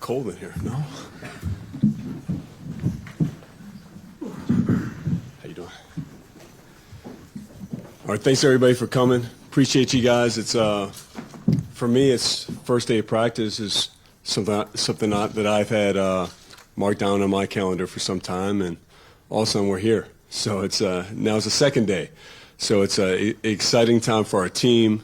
cold in here, no? How you doing? All right, thanks everybody for coming. Appreciate you guys. It's for me, it's first day of practice is something that I've had marked down on my calendar for some time, and all of a sudden we're here. So it's now it's the second day. So it's an exciting time for our team.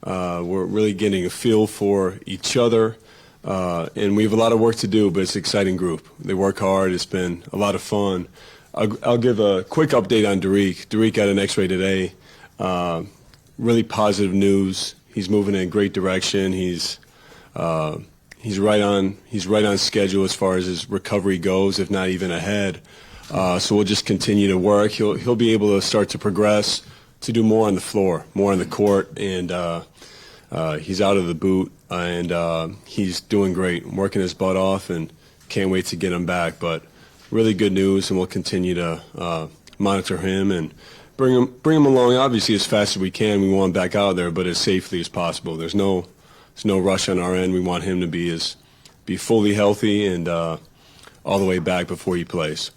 We're really getting a feel for each other, and we have a lot of work to do, but it's an exciting group. They work hard. It's been a lot of fun. I'll give a quick update on Derek. Derek got an X-ray today. Really positive news. He's moving in a great direction. He's right on schedule as far as his recovery goes, if not even ahead. So we'll just continue to work. He'll be able to start to progress, to do more on the floor, more on the court, and he's out of the boot, and he's doing great, working his butt off, and can't wait to get him back. But really good news, and we'll continue to monitor him and bring him along, obviously, as fast as we can. We want him back out there, but as safely as possible. There's no rush on our end. We want him to be fully healthy and all the way back before he plays.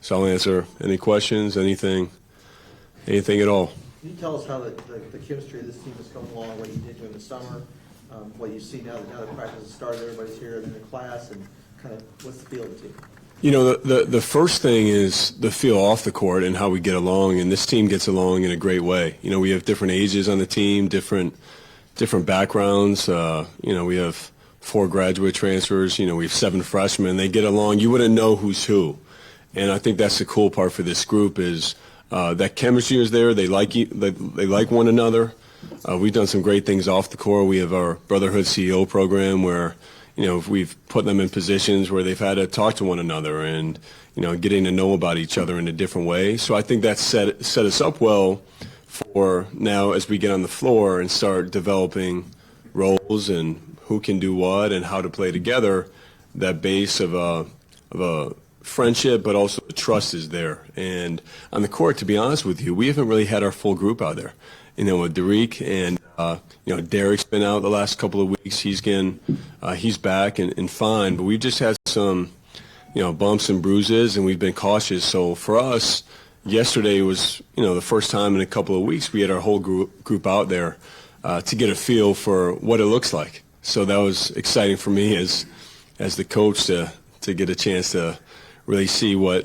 So I'll answer any questions, anything at all. Can you tell us how the chemistry of this team has come along, what you did during the summer, what you see now that practice has started, everybody's here in the class, and kind of what's the feel of the team? You know, the first thing is the feel off the court and how we get along, and this team gets along in a great way. You know, we have different ages on the team, different backgrounds. You know, we have 4 graduate transfers. You know, we have 7 freshmen. They get along. You wouldn't know who's who. And I think that's the cool part for this group is that chemistry is there. They like one another. We've done some great things off the court. We have our Brotherhood CEO program where, you know, we've put them in positions where they've had to talk to one another and, you know, getting to know about each other in a different way. So I think that set us up well for now as we get on the floor and start developing roles and who can do what and how to play together. That base of a friendship, but also the trust is there. And on the court, to be honest with you, we haven't really had our full group out there. You know, with Derek and you know, Derek's been out the last couple of weeks. He's back and fine, but we've just had some, you know, bumps and bruises, and we've been cautious. So for us, yesterday was, you know, the first time in a couple of weeks we had our whole group out there to get a feel for what it looks like. So that was exciting for me as the coach to get a chance to really see what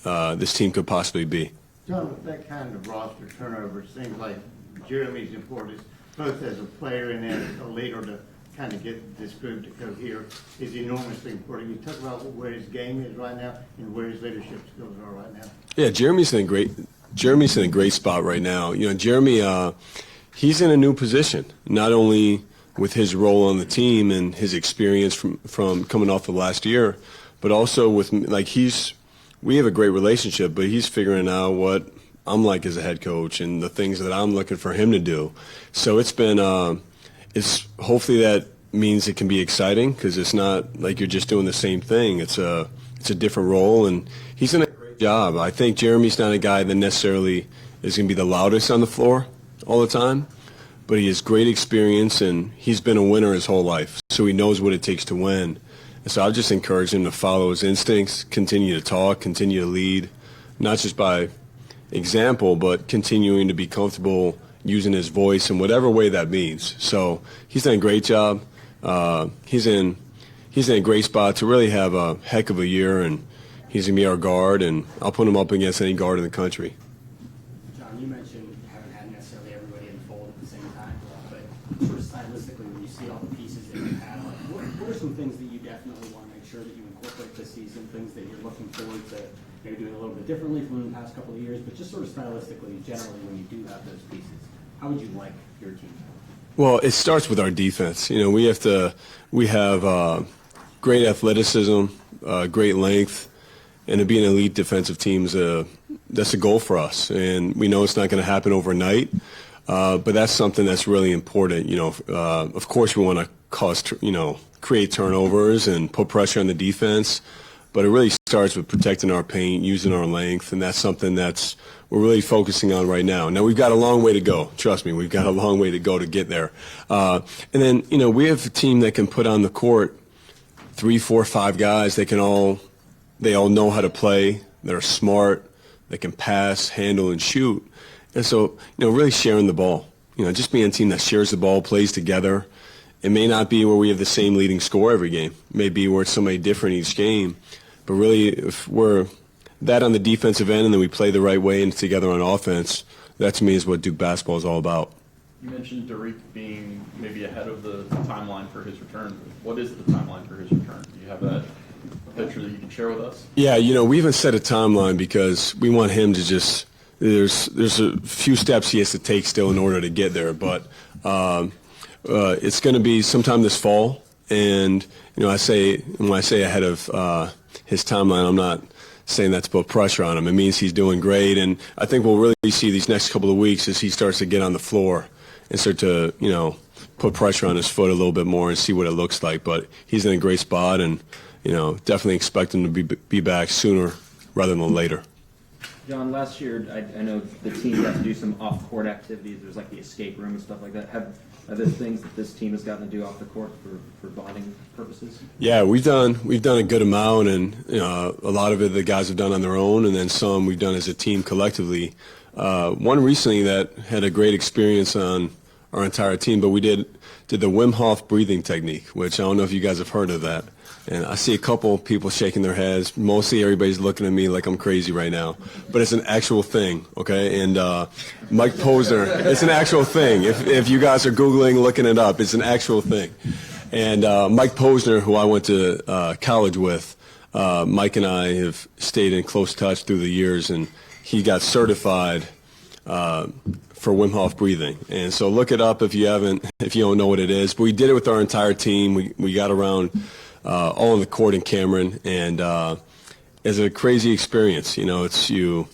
this team could possibly be. Jon, with that kind of roster turnover, it seems like Jeremy's important, both as a player and as a leader, to kind of get this group to cohere is enormously important. You talk about where his game is right now and where his leadership skills are right now. Yeah, Jeremy's in a great spot right now. You know, Jeremy, he's in a new position, not only with his role on the team and his experience from coming off the last year, but also with, like, we have a great relationship, but he's figuring out what I'm like as a head coach and the things that I'm looking for him to do. So it's been, hopefully that means it can be exciting because it's not like you're just doing the same thing. It's a different role, and he's in a great job. I think Jeremy's not a guy that necessarily is going to be the loudest on the floor all the time, but he has great experience, and he's been a winner his whole life, so he knows what it takes to win. And so I'll just encourage him to follow his instincts, continue to talk, continue to lead, not just by example, but continuing to be comfortable using his voice in whatever way that means. So he's done a great job. He's in a great spot to really have a heck of a year, and he's going to be our guard, and I'll put him up against any guard in the country. Jon, you mentioned you haven't had necessarily everybody in the fold at the same time, but sort of stylistically, when you see all the pieces that you've had, what are some things that you definitely want to make sure that you incorporate this season, things that you're looking forward to maybe doing a little bit differently from the past couple of years, but just sort of stylistically, generally, when you do have those pieces, how would you like your team? Well, it starts with our defense. You know, we have great athleticism, great length, and to be an elite defensive team that's a goal for us. And we know it's not going to happen overnight, but that's something that's really important. You know, of course, we want to create turnovers and put pressure on the defense. But it really starts with protecting our paint, using our length, and that's something we're really focusing on right now. Now, we've got a long way to go. Trust me, we've got a long way to go to get there. And then, you know, we have a team that can put on the court 3, 4, 5 guys. They all know how to play. They're smart. They can pass, handle, and shoot. And so, really sharing the ball. Just being a team that shares the ball, plays together. It may not be where we have the same leading score every game. It may be where it's somebody different each game. But really, if we're that on the defensive end and then we play the right way and together on offense, that to me is what Duke basketball is all about. You mentioned Derek being maybe ahead of the timeline for his return. What is the timeline for his return? Do you have that picture that you can share with us? Yeah, we haven't set a timeline because we want him to just there's a few steps he has to take still in order to get there, but it's going to be sometime this fall. And when I say ahead of his timeline, I'm not saying that to put pressure on him. It means he's doing great, and I think we'll really see these next couple of weeks as he starts to get on the floor and start to put pressure on his foot a little bit more and see what it looks like. But he's in a great spot, and definitely expect him to be back sooner rather than later. Jon, last year, I know the team got to do some off-court activities. There's like the escape room and stuff like that. Are there things that this team has gotten to do off the court for bonding purposes? Yeah, we've done a good amount, and a lot of it the guys have done on their own, and then some we've done as a team collectively. One recently that had a great experience on our entire team, but we did the Wim Hof Breathing Technique, which I don't know if you guys have heard of that. And I see a couple people shaking their heads. Mostly everybody's looking at me like I'm crazy right now. But it's an actual thing, okay? And Mike Posner, it's an actual thing. If you guys are Googling, looking it up, it's an actual thing. And Mike Posner, who I went to college with, Mike and I have stayed in close touch through the years, and he got certified for Wim Hof breathing. And so look it up if you don't know what it is. But we did it with our entire team. We got around all on the court in Cameron, and it's a crazy experience. It's you.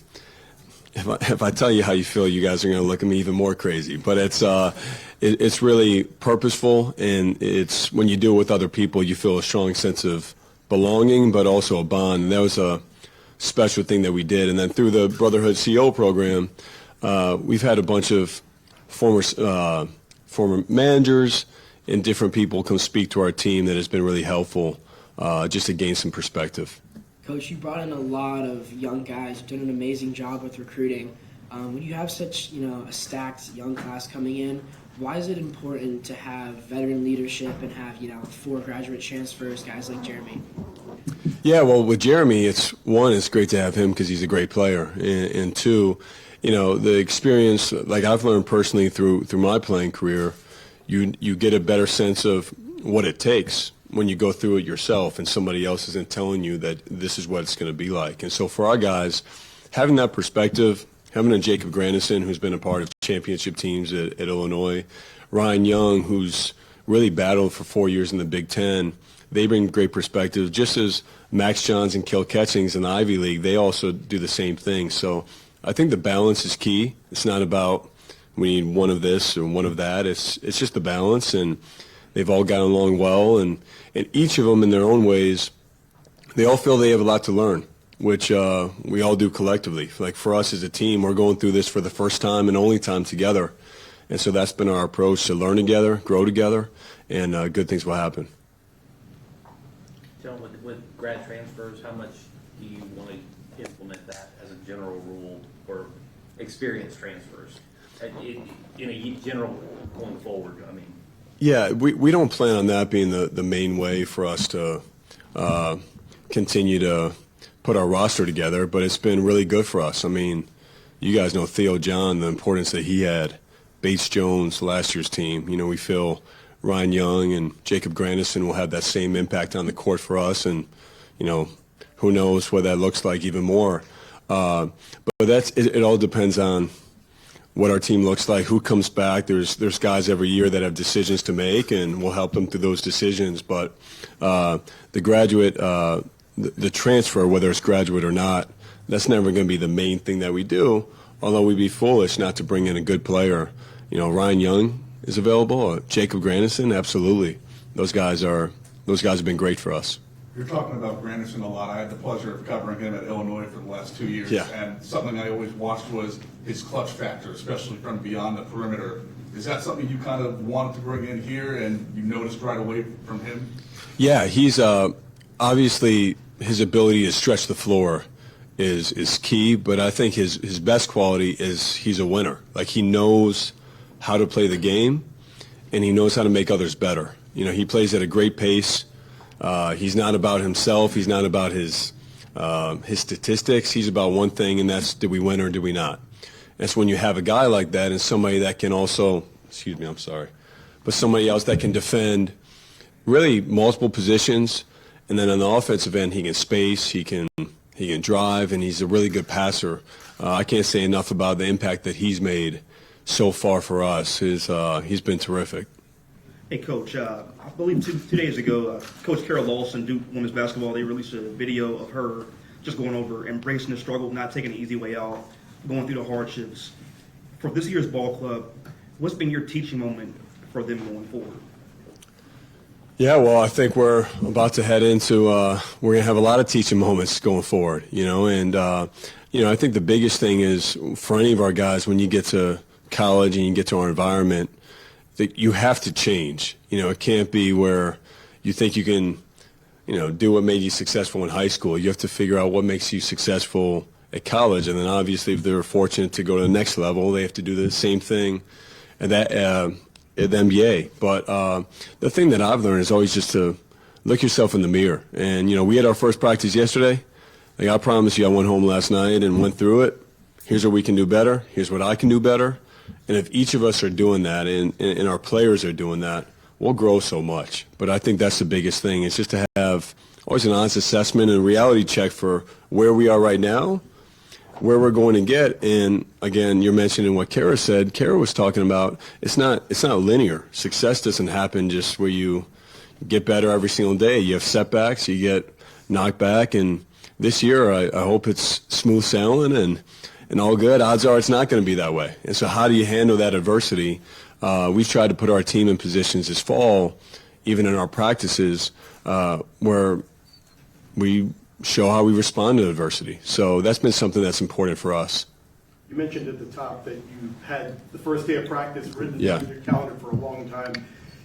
If I tell you how you feel, you guys are going to look at me even more crazy. But it's really purposeful, and it's when you do it with other people, you feel a strong sense of belonging, but also a bond. And that was a special thing that we did. And then through the Brotherhood CO program, we've had a bunch of former managers and different people come speak to our team that has been really helpful just to gain some perspective. Coach, you brought in a lot of young guys, done an amazing job with recruiting. When you have such a stacked young class coming in, why is it important to have veteran leadership and have 4 graduate transfers, guys like Jeremy? Yeah, well, with Jeremy, it's great to have him because he's a great player, and 2, the experience, like I've learned personally through my playing career, you get a better sense of what it takes when you go through it yourself and somebody else isn't telling you that this is what it's going to be like. And so for our guys, having that perspective, having a Jacob Grandison, who's been a part of championship teams at Illinois, Ryan Young, who's really battled for 4 years in the Big Ten, they bring great perspective. Just as Max Johns and Kel Ketchings in the Ivy League, they also do the same thing. So I think the balance is key. It's not about we need one of this or one of that. It's just the balance, and they've all gotten along well, and each of them in their own ways, they all feel they have a lot to learn, which we all do collectively. Like for us as a team, we're going through this for the first time and only time together, and so that's been our approach to learn together, grow together, and good things will happen. Jon, with grad transfers, how much do you want to implement that as a general rule for experience transfers? In a general going forward, I mean. Yeah, we don't plan on that being the main way for us to continue to put our roster together, but it's been really good for us. I mean, you guys know Theo John, the importance that he had. Bates Jones, last year's team. We feel Ryan Young and Jacob Grandison will have that same impact on the court for us, and who knows what that looks like even more. But it all depends on what our team looks like, who comes back. There's guys every year that have decisions to make, and we'll help them through those decisions. But the graduate, the transfer, whether it's graduate or not, that's never going to be the main thing that we do, although we'd be foolish not to bring in a good player. Ryan Young is available, Jacob Grandison, absolutely. Those guys have been great for us. You're talking about Grandison a lot. I had the pleasure of covering him at Illinois for the last 2 years. Yeah. And something I always watched was his clutch factor, especially from beyond the perimeter. Is that something you kind of wanted to bring in here and you noticed right away from him? Yeah, he's obviously his ability to stretch the floor is key, but I think his best quality is he's a winner. Like, he knows how to play the game, and he knows how to make others better. You know, he plays at a great pace. He's not about himself. He's not about his statistics. He's about one thing, and that's, did we win or did we not? That's when you have a guy like that and somebody that can also, excuse me, I'm sorry, but somebody else that can defend really multiple positions, and then on the offensive end, he can space, he can drive, and he's a really good passer. I can't say enough about the impact that he's made so far for us. He's been terrific. Hey, Coach, I believe two days ago, Coach Carol Lawson, Duke Women's Basketball, they released a video of her just going over embracing the struggle, not taking the easy way out, going through the hardships. For this year's ball club, what's been your teaching moment for them going forward? Yeah, well, I think we're about to head into, we're going to have a lot of teaching moments going forward, you know, and, you know, I think the biggest thing is for any of our guys, when you get to college and you get to our environment, that you have to change. You know, it can't be where you think you can, you know, do what made you successful in high school. You have to figure out what makes you successful at college, and then obviously if they're fortunate to go to the next level, they have to do the same thing at that at the NBA. But the thing that I've learned is always just to look yourself in the mirror. And, you know, we had our first practice yesterday. Like, I promise you, I went home last night and went through it. Here's what we can do better. Here's what I can do better. And if each of us are doing that and our players are doing that, we'll grow so much. But I think that's the biggest thing. It's just to have always an honest assessment and a reality check for where we are right now, where we're going to get. And again, you're mentioning what Kara said. Kara was talking about it's not linear. Success doesn't happen just where you get better every single day. You have setbacks, you get knocked back, and this year I hope it's smooth sailing and all good. Odds are it's not going to be that way. And so how do you handle that adversity? We've tried to put our team in positions this fall, even in our practices, where we show how we respond to adversity. So that's been something that's important for us. You mentioned at the top that you had the first day of practice written Yeah. in your calendar for a long time.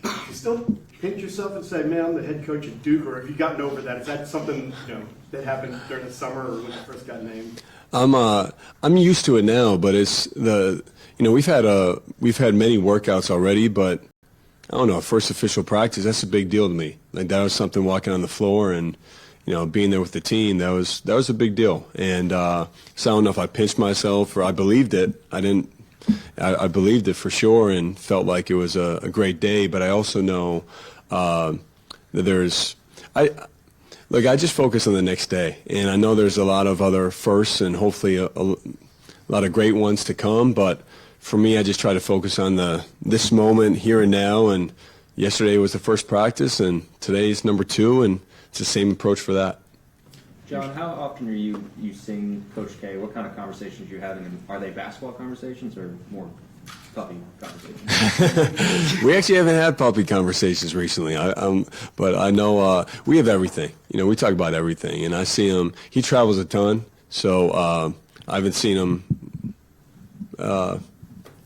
You still pinch yourself and say, man, I'm the head coach at Duke, or have you gotten over that? Is that something, you know, that happened during the summer or when you first got named? I'm used to it now, but it's we've had many workouts already, but I don't know, first official practice, that's a big deal to me. Like, that was something, walking on the floor and, you know, being there with the team, that was a big deal. And so I don't know if I pinched myself or I believed it. I believed it for sure and felt like it was a great day, but I also know that I just focus on the next day, and I know there's a lot of other firsts and hopefully a lot of great ones to come, but for me, I just try to focus on this moment here and now, and yesterday was the first practice, and today's number 2, and it's the same approach for that. John, how often are you seeing Coach K? What kind of conversations are you having? And are they basketball conversations or more puppy conversations? We actually haven't had puppy conversations recently, but I know we have everything. You know, we talk about everything, and I see him. He travels a ton, so I haven't seen him.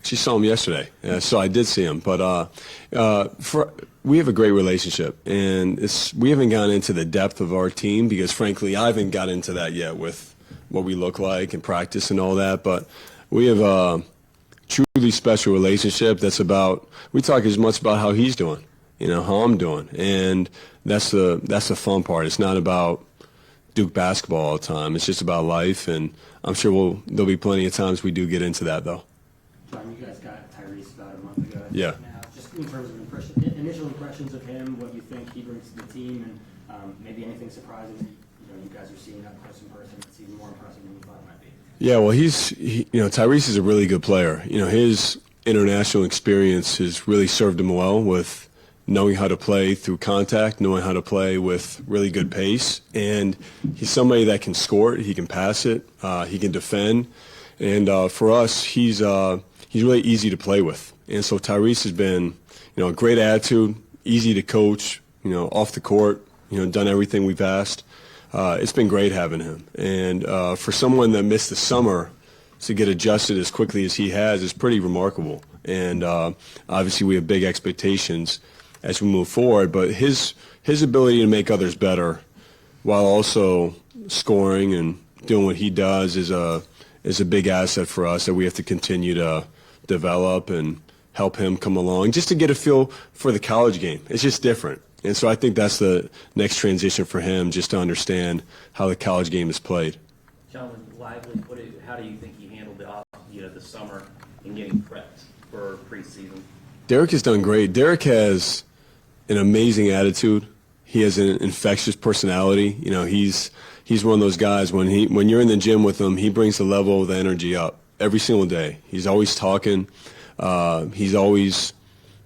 She saw him yesterday, so I did see him. But we have a great relationship, and we haven't gone into the depth of our team because, frankly, I haven't got into that yet with what we look like and practice and all that. But we have a truly special relationship that's about, we talk as much about how he's doing, you know, how I'm doing, and that's the fun part. It's not about Duke basketball all the time. It's just about life, and I'm sure there'll be plenty of times we do get into that, though. John, you guys got Tyrese about a month ago. Yeah. Now, just in terms of initial impressions of him, what you think he brings to the team, and maybe anything surprising that you guys are seeing up close in person that's even more impressive than you thought it might be. Yeah, well, Tyrese is a really good player. You know, his international experience has really served him well with knowing how to play through contact, knowing how to play with really good pace, and he's somebody that can score it, he can pass it, he can defend, and for us, he's really easy to play with. And so Tyrese has been, a great attitude, easy to coach, off the court, done everything we've asked. It's been great having him. And for someone that missed the summer to get adjusted as quickly as he has is pretty remarkable. And obviously we have big expectations as we move forward. But his ability to make others better while also scoring and doing what he does is a big asset for us that we have to continue to develop and help him come along just to get a feel for the college game. It's just different. And so I think that's the next transition for him, just to understand how the college game is played. John, Lively, how do you think he handled the summer and getting prepped for preseason? Derek has done great. Derek has an amazing attitude. He has an infectious personality. You know, he's one of those guys, when you're in the gym with him, he brings the level of the energy up every single day. He's always talking. He's always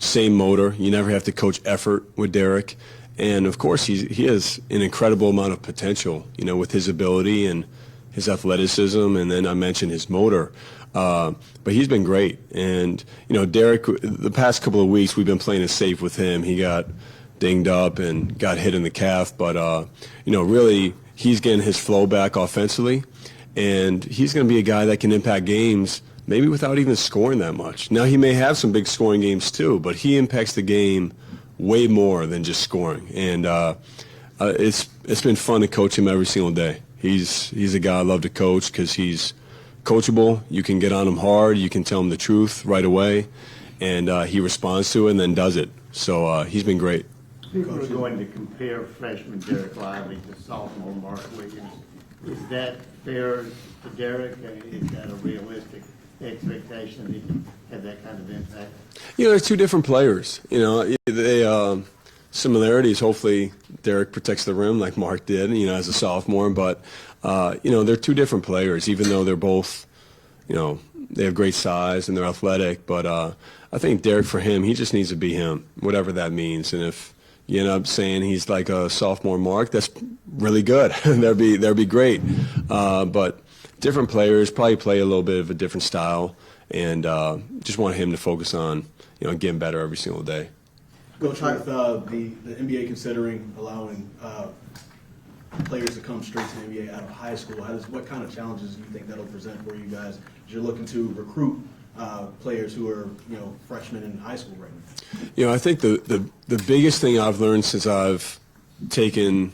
same motor. You never have to coach effort with Derek. And of course, he has an incredible amount of potential, you know, with his ability and his athleticism, and then I mentioned his motor. But he's been great. And, you know, Derek, the past couple of weeks, we've been playing it safe with him. He got dinged up and got hit in the calf. But, you know, really, he's getting his flow back offensively. And he's going to be a guy that can impact games maybe without even scoring that much. Now, he may have some big scoring games too, but he impacts the game way more than just scoring. And it's been fun to coach him every single day. He's a guy I love to coach because he's coachable. You can get on him hard. You can tell him the truth right away, and he responds to it and then does it. So he's been great. People are going to compare freshman Derek Lively to sophomore Mark Williams. Is that fair to Derek? Is that a realistic expectation that he can have that kind of impact? You know, they're two different players. You know, they similarities. Hopefully, Derek protects the rim like Mark did, you know, as a sophomore. But you know, they're two different players, even though they're both, you know, they have great size and they're athletic. But I think Derek, for him, he just needs to be him, whatever that means. And if you end up saying he's like a sophomore Mark, that's really good. that'd be great. But different players probably play a little bit of a different style, and just want him to focus on, you know, getting better every single day. Coach, with the NBA considering allowing players to come straight to the NBA out of high school, what kind of challenges do you think that'll present for you guys as you're looking to recruit players who are, you know, freshmen in high school right now? You know, I think the biggest thing I've learned since I've taken,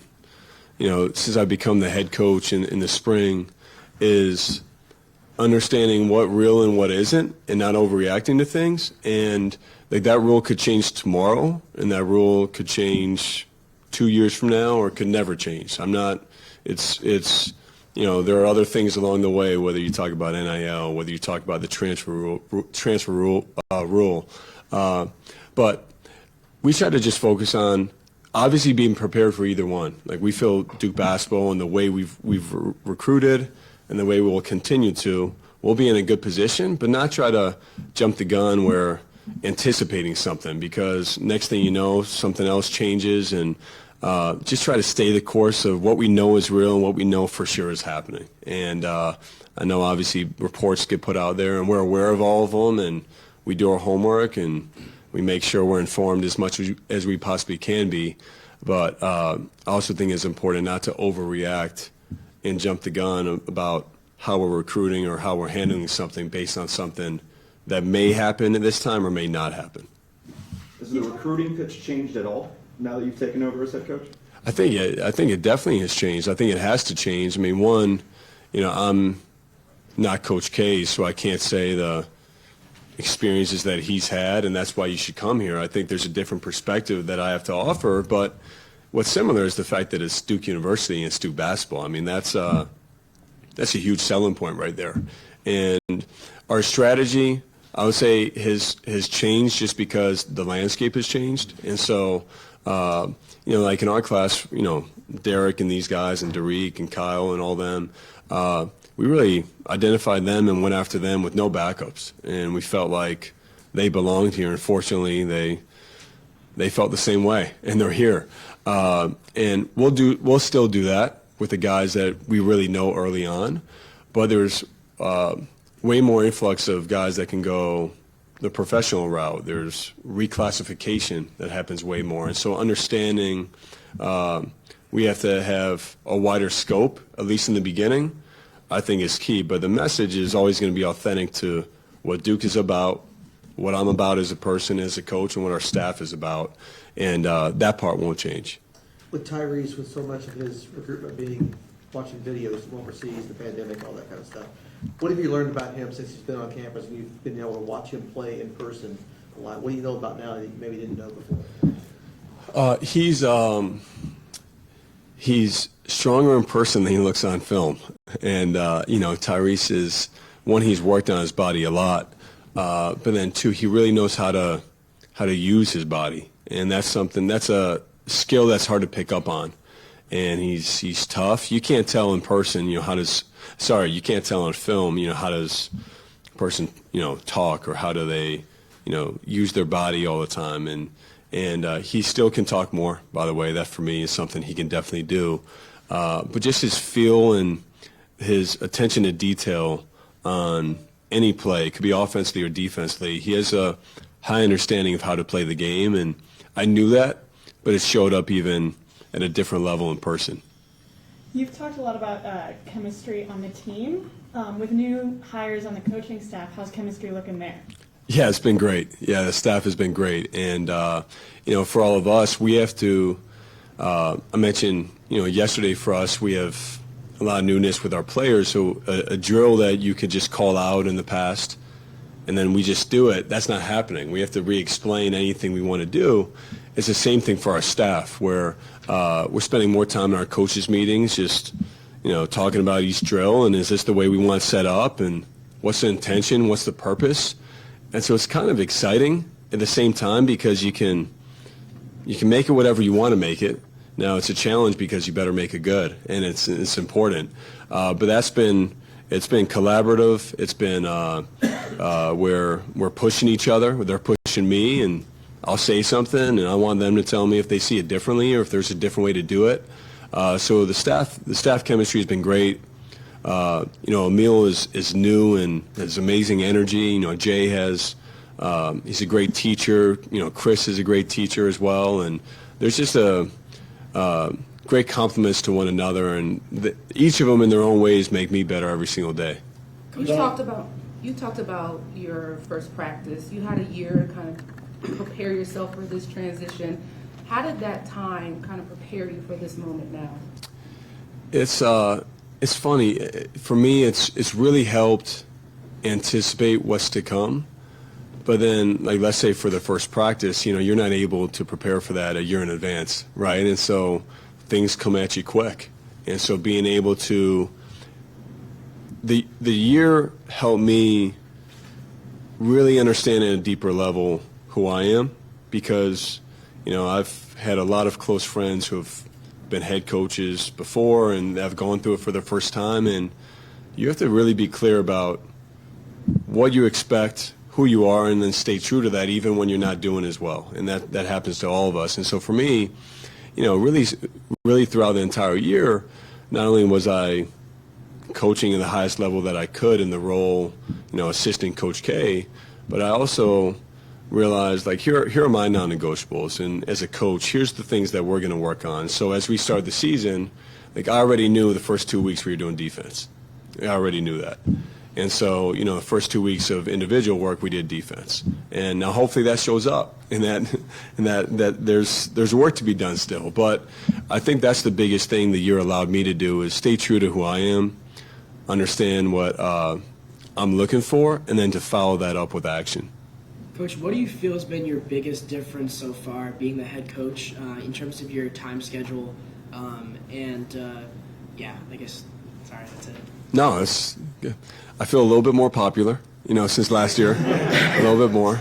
you know, since I've become the head coach in the spring is understanding what real and what isn't, and not overreacting to things. And like, that rule could change tomorrow, and that rule could change 2 years from now, or could never change. It's you know, there are other things along the way, whether you talk about NIL, whether you talk about the transfer rule. But we try to just focus on obviously being prepared for either one. Like, we feel Duke basketball and the way we've recruited and the way we will continue to, we'll be in a good position, but not try to jump the gun where anticipating something, because next thing you know, something else changes. And just try to stay the course of what we know is real and what we know for sure is happening. And I know obviously reports get put out there, and we're aware of all of them, and we do our homework, and we make sure we're informed as much as we possibly can be. But I also think it's important not to overreact and jump the gun about how we're recruiting or how we're handling something based on something that may happen at this time or may not happen. Has the recruiting pitch changed at all now that you've taken over as head coach? I think it definitely has changed. I think it has to change. I mean, one, you know, I'm not Coach K, so I can't say the experiences that he's had, and that's why you should come here. I think there's a different perspective that I have to offer, but what's similar is the fact that it's Duke University and it's Duke basketball. I mean, that's a huge selling point right there. And our strategy, I would say, has changed just because the landscape has changed. And so, you know, like in our class, you know, Derek and these guys and Derek and Kyle and all them, we really identified them and went after them with no backups. And we felt like they belonged here. Unfortunately, they felt the same way, and they're here. And we'll still do that with the guys that we really know early on. But there's way more influx of guys that can go the professional route. There's reclassification that happens way more. And so understanding we have to have a wider scope, at least in the beginning, I think is key. But the message is always going to be authentic to what Duke is about, what I'm about as a person, as a coach, and what our staff is about, and that part won't change. With Tyrese, with so much of his recruitment being watching videos from overseas, the pandemic, all that kind of stuff, what have you learned about him since he's been on campus and you've been able to watch him play in person a lot? What do you know about now that you maybe didn't know before? He's stronger in person than he looks on film, and Tyrese is one, he's worked on his body a lot, but then two, he really knows how to use his body, and that's a skill that's hard to pick up on. And he's tough. You can't tell in person, you can't tell on film, how does a person, talk, or how do they, use their body all the time. And he still can talk more, by the way. That for me is something he can definitely do. But just his feel and his attention to detail on any play, it could be offensively or defensively. He has a high understanding of how to play the game, and I knew that, but it showed up even at a different level in person. You've talked a lot about chemistry on the team. With new hires on the coaching staff, how's chemistry looking there? Yeah, it's been great. Yeah, the staff has been great. And, for all of us, we have to, I mentioned, yesterday for us, we have a lot of newness with our players. So a drill that you could just call out in the past and then we just do it, that's not happening. We have to re-explain anything we want to do. It's the same thing for our staff, where we're spending more time in our coaches' meetings just, talking about each drill, and is this the way we want it set up, and what's the intention, what's the purpose. And so it's kind of exciting at the same time, because you can make it whatever you want to make it. Now it's a challenge because you better make it good, and it's important. But it's been collaborative. It's been where we're pushing each other. They're pushing me, and I'll say something, and I want them to tell me if they see it differently or if there's a different way to do it. So the staff chemistry has been great. Emil is new and has amazing energy. Jay he's a great teacher. Chris is a great teacher as well, and there's just great compliments to one another, and each of them in their own ways make me better every single day. You talked about your first practice. You had a year to kind of prepare yourself for this transition. How did that time kind of prepare you for this moment now? It's funny. For me, it's really helped anticipate what's to come. But then, like, let's say for the first practice, you're not able to prepare for that a year in advance, right? And so things come at you quick. And so being able to, the year helped me really understand at a deeper level who I am, because, I've had a lot of close friends who have been head coaches before and have gone through it for the first time, and you have to really be clear about what you expect, who you are, and then stay true to that even when you're not doing as well. And that happens to all of us. And so for me, really throughout the entire year, not only was I coaching at the highest level that I could in the role, assisting Coach K, but I also realized, like, here are my non-negotiables, and as a coach, here's the things that we're going to work on. So as we start the season, like, I already knew the first 2 weeks we were doing defense. I already knew that. And so, the first 2 weeks of individual work, we did defense. And now hopefully that shows up, and that there's work to be done still. But I think that's the biggest thing the year allowed me to do, is stay true to who I am, understand what I'm looking for, and then to follow that up with action. Coach, what do you feel has been your biggest difference so far, being the head coach, in terms of your time schedule? I guess, sorry, that's it. No, I feel a little bit more popular, since last year, a little bit more.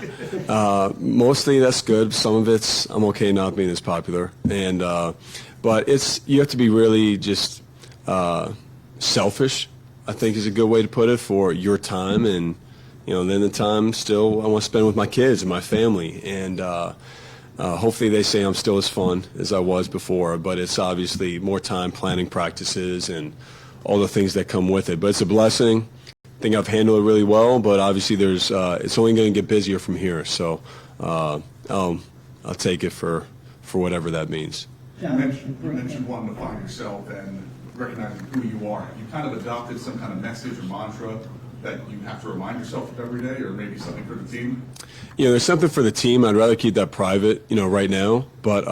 Mostly that's good. Some of it's, I'm okay not being as popular. But you have to be really just selfish, I think is a good way to put it, for your time. And, then the time still I want to spend with my kids and my family. And hopefully they say I'm still as fun as I was before, but it's obviously more time planning practices and all the things that come with it. But it's a blessing. I think I've handled it really well, but obviously it's only going to get busier from here. So I'll take it for whatever that means. You mentioned wanting to find yourself and recognizing who you are. You kind of adopted some kind of message or mantra that you have to remind yourself of every day, or maybe something for the team? You know, there's something for the team. I'd rather keep that private, you know, right now. But,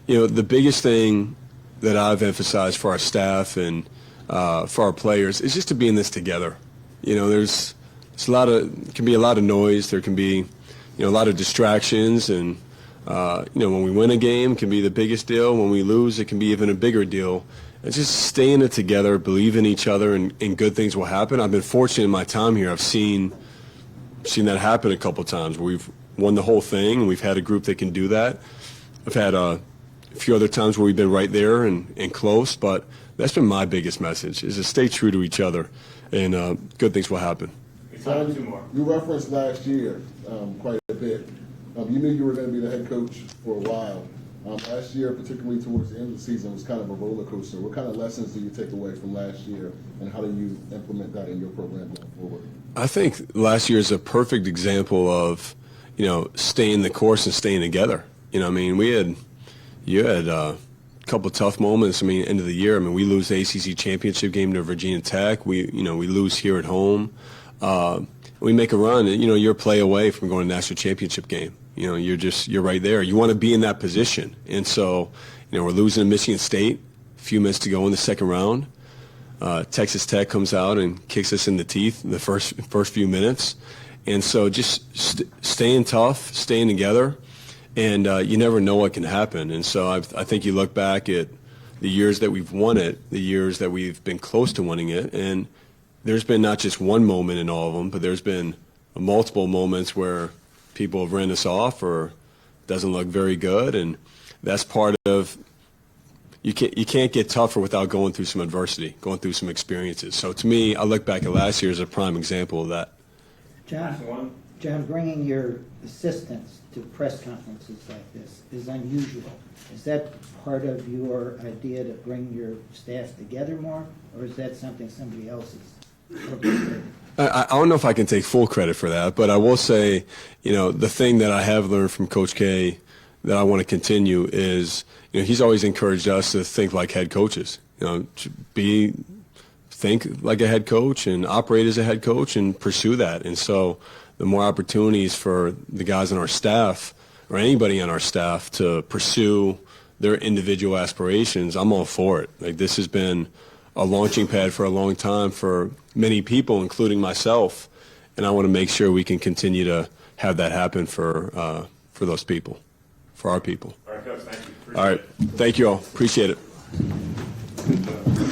you know, the biggest thing that I've emphasized for our staff and for our players is just to be in this together. You know, there's can be a lot of noise. There can be, you know, a lot of distractions. And, you know, when we win a game, it can be the biggest deal. When we lose, it can be even a bigger deal. It's just stay in it together, believe in each other, and good things will happen. I've been fortunate in my time here. I've seen that happen a couple times where we've won the whole thing, and we've had a group that can do that. I've had a few other times where we've been right there and close, but that's been my biggest message, is to stay true to each other, and good things will happen. John, you referenced last year quite a bit. You knew you were going to be the head coach for a while. Last year, particularly towards the end of the season, was kind of a roller coaster. What kind of lessons do you take away from last year, and how do you implement that in your program going forward? I think last year is a perfect example of, you know, staying the course and staying together. You know, I mean, you had a couple of tough moments. I mean, end of the year, I mean, we lose the ACC championship game to Virginia Tech. We lose here at home. We make a run. You know, you're a play away from going to national championship game. You know, you're right there. You want to be in that position. And so, you know, we're losing to Michigan State, a few minutes to go in the second round. Texas Tech comes out and kicks us in the teeth in the first few minutes. And so just staying tough, staying together, and you never know what can happen. And so I think you look back at the years that we've won it, the years that we've been close to winning it, and there's been not just one moment in all of them, but there's been multiple moments where people have ran us off or doesn't look very good, and that's part of you can't get tougher without going through some adversity, going through some experiences. So to me, I look back at last year as a prime example of that. John, bringing your assistants to press conferences like this is unusual. Is that part of your idea to bring your staff together more, or is that something somebody else is orchestrating? I don't know if I can take full credit for that, but I will say, you know, the thing that I have learned from Coach K that I want to continue is, you know, he's always encouraged us to think like head coaches. You know, think like a head coach and operate as a head coach and pursue that. And so the more opportunities for the guys on our staff or anybody on our staff to pursue their individual aspirations, I'm all for it. Like, this has been a launching pad for a long time for many people, including myself, and I want to make sure we can continue to have that happen for those people, for our people. All right, Coach, thank you. All right, thank you all. Appreciate it. Good job.